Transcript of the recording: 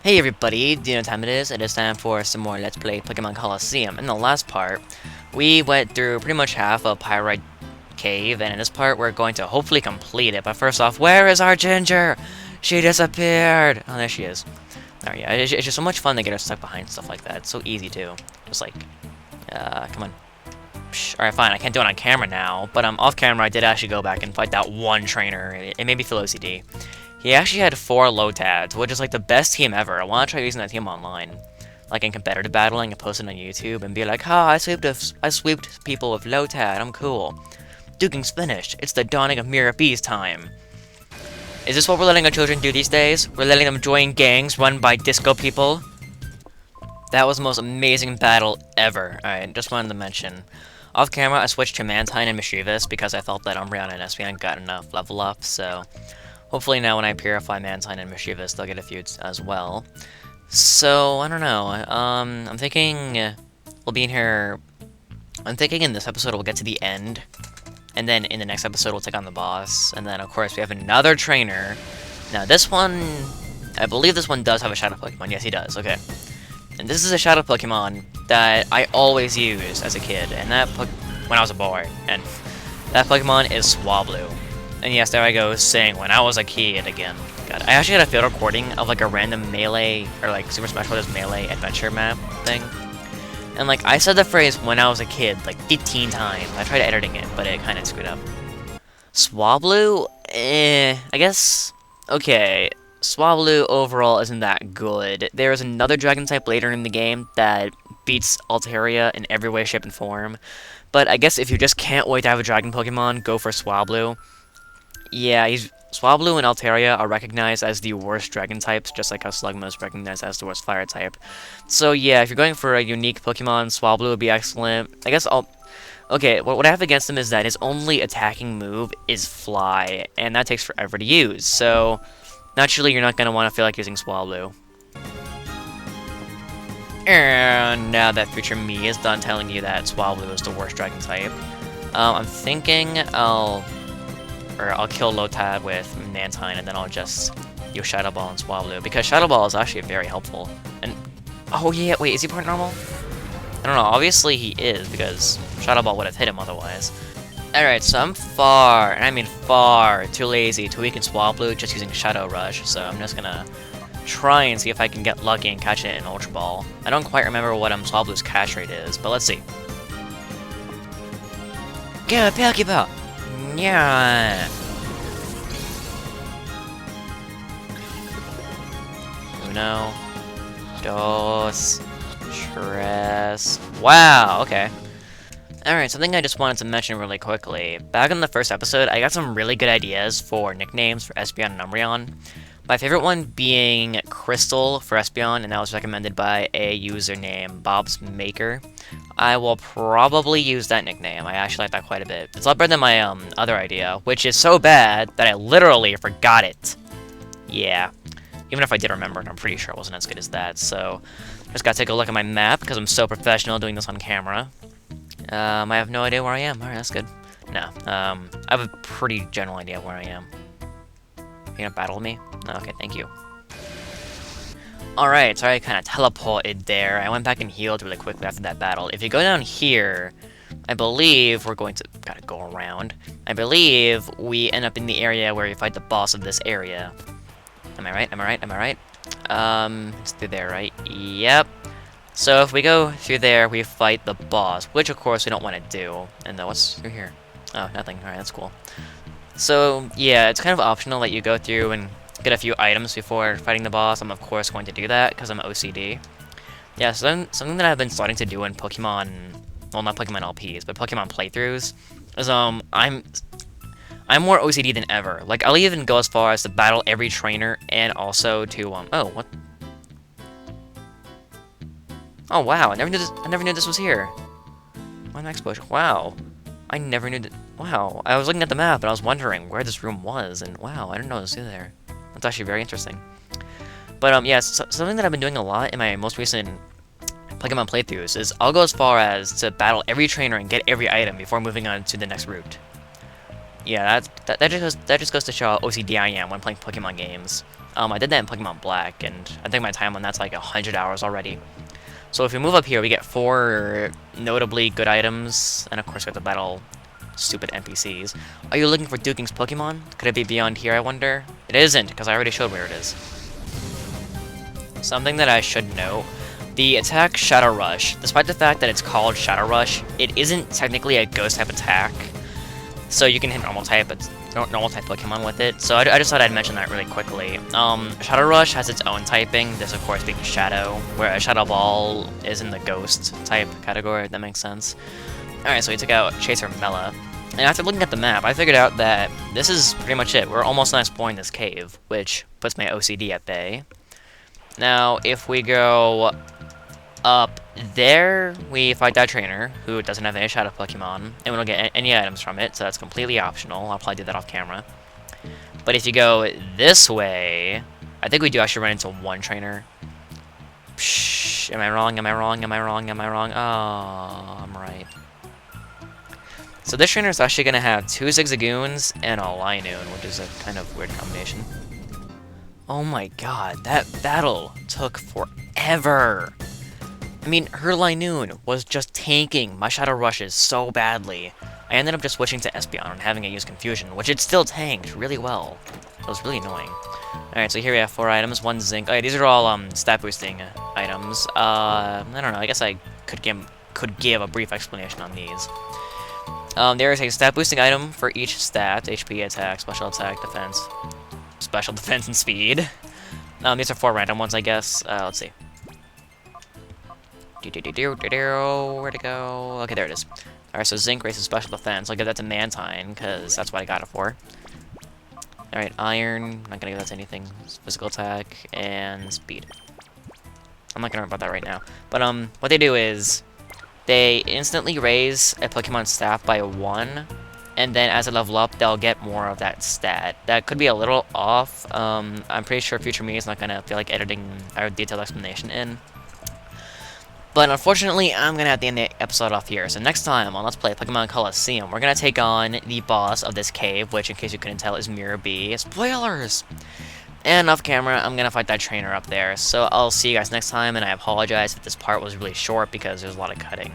Hey everybody, do you know what time it is? It is time for some more Let's Play Pokemon Colosseum. In the last part, we went through pretty much half of Pyrite Cave, and in this part we're going to hopefully complete it. But first off, where is our Ginger? She disappeared! Oh, there she is. Alright, yeah, it's just so much fun to get her stuck behind stuff like that. It's so easy too. Just like, come on. Alright, fine, I can't do it on camera now, but off camera I did actually go back and fight that one trainer. It made me feel OCD. He actually had 4 Lotads, which is like the best team ever. I want to try using that team online. Like in competitive battling and post it on YouTube and be like, ha, I sweeped people with Lotad, I'm cool. Duking's finished. It's the dawning of Mirror B's time. Is this what we're letting our children do these days? We're letting them join gangs run by disco people? That was the most amazing battle ever. Alright, just wanted to mention. Off camera, I switched to Mantine and Mischievous because I felt that Umbreon and Espeon got enough level up, so hopefully now when I purify Mantine and Mischievous, they'll get a few as well. So, I don't know. I'm thinking we'll be in here. I'm thinking in this episode we'll get to the end, and then in the next episode we'll take on the boss, and then of course we have another trainer. Now this one, I believe this one does have a Shadow Pokemon. Yes, he does. Okay. And this is a Shadow Pokemon that I always used as a kid, and when I was a boy, and that Pokemon is Swablu. And yes, there I go, saying when I was a kid again. God, I actually had a field recording of like a random Melee, or like Super Smash Bros. Melee adventure map thing. And like, I said the phrase when I was a kid like 15 times. I tried editing it, but it kind of screwed up. Swablu? I guess, okay. Swablu overall isn't that good. There is another Dragon type later in the game that beats Altaria in every way, shape, and form. But I guess if you just can't wait to have a Dragon Pokemon, go for Swablu. Yeah, Swablu and Altaria are recognized as the worst Dragon types, just like how Slugma is recognized as the worst Fire type. So yeah, if you're going for a unique Pokemon, Swablu would be excellent. I guess okay, what I have against him is that his only attacking move is Fly, and that takes forever to use, so naturally you're not going to want to feel like using Swablu. And now that future me is done telling you that Swablu is the worst Dragon type, I'm thinking I'll kill Lotad with Mantine, and then I'll just use Shadow Ball and Swablu, because Shadow Ball is actually very helpful. And oh yeah, wait, is he part normal? I don't know, obviously he is, because Shadow Ball would have hit him otherwise. Alright, so I'm far, and I mean far, too lazy to weaken Swablu just using Shadow Rush, so I'm just gonna try and see if I can get lucky and catch it in Ultra Ball. I don't quite remember what Swablu's catch rate is, but let's see. Get a Pokeball! Yeah. Uno, dos, tres. Wow, okay. Alright, something I just wanted to mention really quickly. Back in the first episode, I got some really good ideas for nicknames for Espeon and Umbreon. My favorite one being Crystal for Espeon, and that was recommended by a user named Bob's Maker. I will probably use that nickname. I actually like that quite a bit. It's a lot better than my other idea, which is so bad that I literally forgot it. Yeah. Even if I did remember it, I'm pretty sure it wasn't as good as that. So, just gotta take a look at my map, because I'm so professional doing this on camera. I have no idea where I am. Alright, that's good. No. I have a pretty general idea where I am. You gonna battle me? No, okay, thank you. Alright, sorry I kind of teleported there. I went back and healed really quickly after that battle. If you go down here, I believe we're going to kind of go around. I believe we end up in the area where we fight the boss of this area. Am I right? Am I right? Am I right? It's through there, right? Yep. So if we go through there, we fight the boss, which of course we don't want to do. And what's through here? Oh, nothing. Alright, that's cool. So, yeah, it's kind of optional that you go through and get a few items before fighting the boss. I'm of course going to do that because I'm OCD. Yeah, so something that I've been starting to do in Pokemon, well, not Pokemon LPs, but Pokemon playthroughs, is I'm more OCD than ever. Like, I'll even go as far as to battle every trainer and also to oh, what? Oh wow, I never knew this was here. One explosion. Wow. I never knew that. Wow, I was looking at the map and I was wondering where this room was, and wow, I didn't know it was there. That's actually very interesting. But yeah, something that I've been doing a lot in my most recent Pokemon playthroughs is I'll go as far as to battle every trainer and get every item before moving on to the next route. Yeah, that just goes to show how OCD I am when playing Pokemon games. I did that in Pokemon Black, and I think my time on that's like 100 hours already. So if we move up here, we get 4 notably good items, and of course we have to battle stupid NPCs. Are you looking for Duking's Pokemon? Could it be beyond here, I wonder? It isn't, because I already showed where it is. Something that I should note, the attack Shadow Rush, despite the fact that it's called Shadow Rush, it isn't technically a ghost type attack. So you can hit normal type Pokemon with it. So I just thought I'd mention that really quickly. Shadow Rush has its own typing, this of course being Shadow, where a Shadow Ball is in the ghost type category, if that makes sense. Alright, so we took out Chaser Mela. And after looking at the map, I figured out that this is pretty much it. We're almost done exploring this cave, which puts my OCD at bay. Now, if we go up there, we fight that trainer, who doesn't have any Shadow Pokemon, and we don't get any items from it, so that's completely optional. I'll probably do that off camera. But if you go this way, I think we do actually run into one trainer. Psh, am I wrong? Am I wrong? Am I wrong? Am I wrong? Oh, I'm right. So this trainer is actually going to have 2 Zigzagoons and a Linoon, which is a kind of weird combination. Oh my god, that battle took forever! I mean, her Linoon was just tanking my Shadow Rushes so badly. I ended up just switching to Espeon and having it use Confusion, which it still tanked really well. It was really annoying. Alright, so here we have 4 items, 1 Zinc. Okay, these are all stat boosting items. I don't know, I guess I could give a brief explanation on these. There is a stat boosting item for each stat: HP, attack, special attack, defense, and speed. These are 4 random ones, I guess. Let's see. Where'd it go? Okay, there it is. Alright, so Zinc raises special defense. I'll give that to Mantine, because that's what I got it for. Alright, Iron. Not gonna give that to anything. Physical attack and speed. I'm not gonna worry about that right now. But what they do is they instantly raise a Pokemon's stat by 1, and then as they level up, they'll get more of that stat. That could be a little off. I'm pretty sure future me is not gonna feel like editing our detailed explanation in. But unfortunately, I'm gonna have to end the episode off here. So next time on Let's Play Pokemon Colosseum, we're gonna take on the boss of this cave, which, in case you couldn't tell, is Mirror B. Spoilers! And off camera, I'm gonna fight that trainer up there. So I'll see you guys next time, and I apologize if this part was really short because there's a lot of cutting.